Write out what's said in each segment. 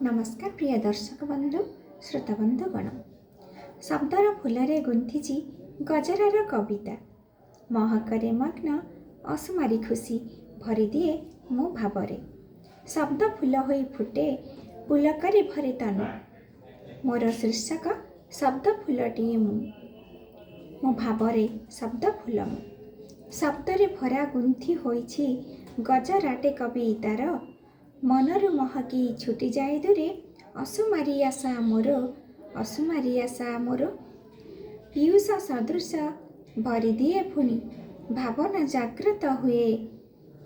नमस्कार प्रिय दर्शक बंधु श्रोता बंधुगण। शब्दर फुलरे गुंथिची गजरार कविता महकरे मग्न असुमारी खुशी भरी दिए मो भावरे। शब्द फुल होई फुटे पुलकरे भरे तनु मोर शीर्षक शब्द फुलटिए मो भावरे शब्द फुल शब्दरे भरा गुंथि होइछि गजराटे कवितार मनरु महकी छुटी जाए दूरे असुमारी आशा मोर पीयूष सदृश भरी दिए पुनि भावना जागृत हुए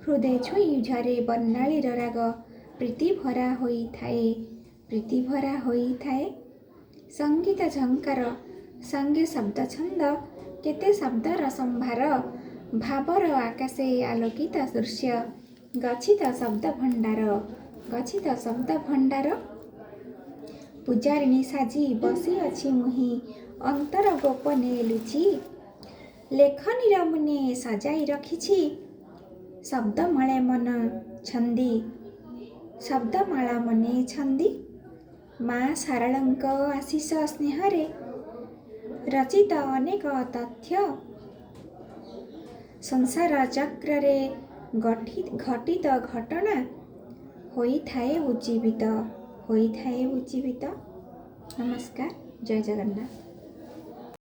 हृदय छुई झरे बन्नालीर राग प्रीति भरा होइथाए संगीत झंकार संगे शब्द छंद केते शब्दर संभार भावर आकाशे आलोकित दृश्य गच्छित शब्द भंडार पूजारिणी साजी बसी अछि मुहि अंतर गोपने लुचि लेखनीर मुने सजाई रखिछि शब्दमाला मने छंदी माँ शारदांक आशीष स्नेहरे रचित अनेक तथ्य संसार चक्रे घटित घटना होइथाए उज्जीवित। नमस्कार, जय जगन्नाथ।